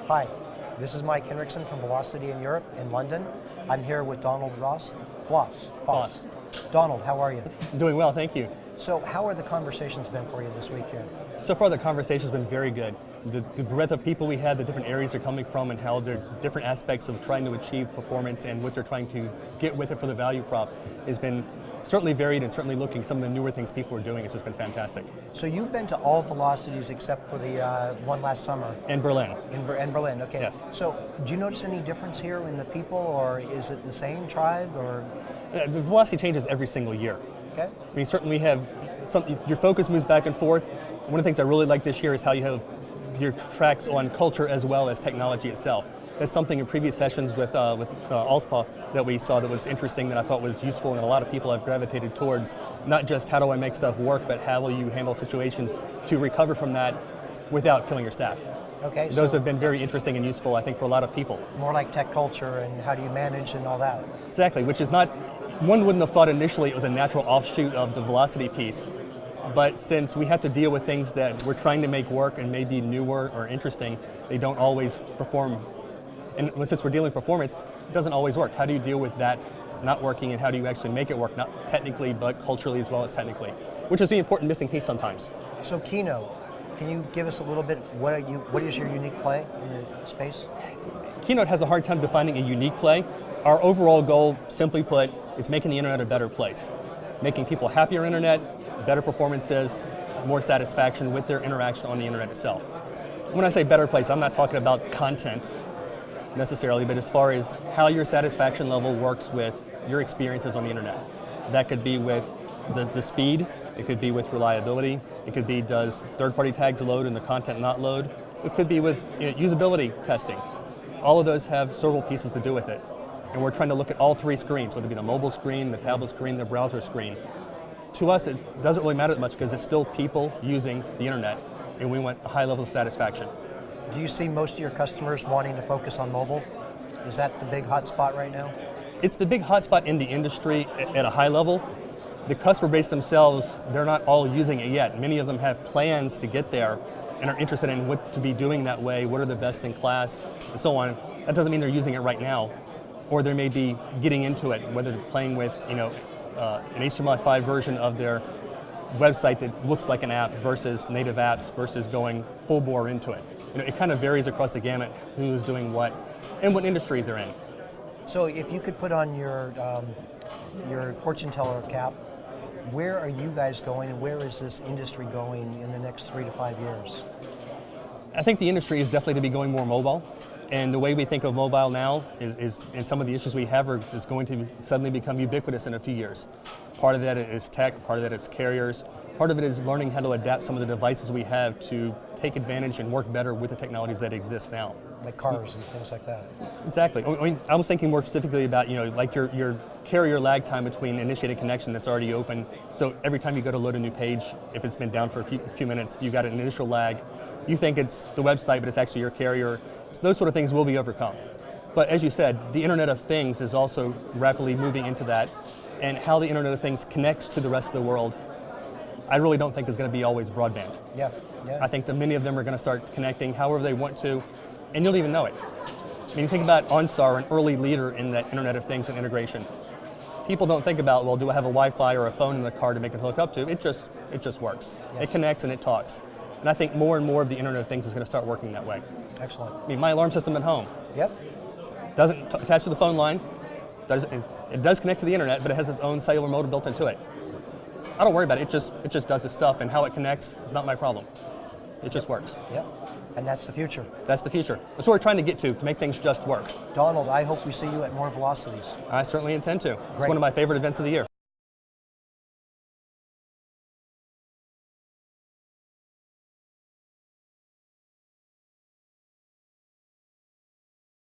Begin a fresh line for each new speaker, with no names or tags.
Hi, this is Mike Henriksen from Velocity in Europe in London. I'm here with Donald Foss. Donald, how are you?
Doing well, thank you.
So how are the conversations been for you this week here?
So far the conversation's been very good. The breadth of people we had, the different areas they're coming from, and how they're different aspects of trying to achieve performance and what they're trying to get with it for the value prop has been certainly varied, and certainly looking at some of the newer things people are doing. It's just been fantastic.
So you've been to all Velocities except for the one last summer.
In Berlin.
In Berlin, okay.
Yes.
So do you notice any difference here in the people, or is it the same tribe, or?
The velocity changes every single year.
Okay.
I mean, certainly we have your focus moves back and forth. One of the things I really like this year is how you have your tracks on culture as well as technology itself. That's something in previous sessions with ALSPA that we saw that was interesting, that I thought was useful, and a lot of people have gravitated towards not just how do I make stuff work, but how will you handle situations to recover from that without killing your staff.
Okay.
Those have been very interesting and useful, I think, for a lot of people.
More like tech culture and how do you manage and all that.
Exactly, which is not, one wouldn't have thought initially it was a natural offshoot of the velocity piece. But since we have to deal with things that we're trying to make work and maybe newer or interesting, they don't always perform. And since we're dealing with performance, it doesn't always work. How do you deal with that not working, and how do you actually make it work, not technically, but culturally as well as technically, which is the important missing piece sometimes.
So Keynote, can you give us a little bit, what is your unique play in the space?
Keynote has a hard time defining a unique play. Our overall goal, simply put, is making the internet a better place. Making people happier internet, better performances, more satisfaction with their interaction on the internet itself. When I say better place, I'm not talking about content necessarily, but as far as how your satisfaction level works with your experiences on the internet. That could be with the speed, it could be with reliability, it could be does third-party tags load and the content not load, it could be with usability testing. All of those have several pieces to do with it. And we're trying to look at all three screens, whether it be the mobile screen, the tablet screen, the browser screen. To us, it doesn't really matter that much because it's still people using the internet, and we want a high level of satisfaction.
Do you see most of your customers wanting to focus on mobile? Is that the big hot spot right now?
It's the big hot spot in the industry at a high level. The customer base themselves, they're not all using it yet. Many of them have plans to get there and are interested in what to be doing that way, what are the best in class, and so on. That doesn't mean they're using it right now, or they may be getting into it, whether they're playing with an HTML5 version of their website that looks like an app versus native apps versus going full bore into it. It kind of varies across the gamut who's doing what and what industry they're in.
So if you could put on your fortune teller cap, where are you guys going, and where is this industry going in the next 3 to 5 years?
I think the industry is definitely to be going more mobile. And the way we think of mobile now is and some of the issues we have is going to suddenly become ubiquitous in a few years. Part of that is tech, part of that is carriers, part of it is learning how to adapt some of the devices we have to take advantage and work better with the technologies that exist now.
Like cars and things like that.
Exactly. I mean, I was thinking more specifically about, like your carrier lag time between initiating connection that's already open. So every time you go to load a new page, if it's been down for a few minutes, you've got an initial lag. You think it's the website, but it's actually your carrier. So those sort of things will be overcome. But as you said, the Internet of Things is also rapidly moving into that, and how the Internet of Things connects to the rest of the world, I really don't think is going to be always broadband.
Yeah.
I think that many of them are going to start connecting however they want to, and you'll even know it. I mean, think about OnStar, an early leader in that Internet of Things and integration. People don't think about, well, do I have a Wi-Fi or a phone in the car to make it hook up to? It just works. Yes. It connects and it talks. And I think more and more of the Internet of Things is going to start working that way.
Excellent.
I mean, my alarm system at home.
Yep.
Doesn't attach to the phone line. It does connect to the internet, but it has its own cellular modem built into it. I don't worry about it. It just does its stuff, and how it connects is not my problem. It just works.
Yep. And that's the future.
That's the future. That's what we're trying to get to make things just work.
Donald, I hope we see you at more Velocities.
I certainly intend to.
Great.
It's one of my favorite events of the year.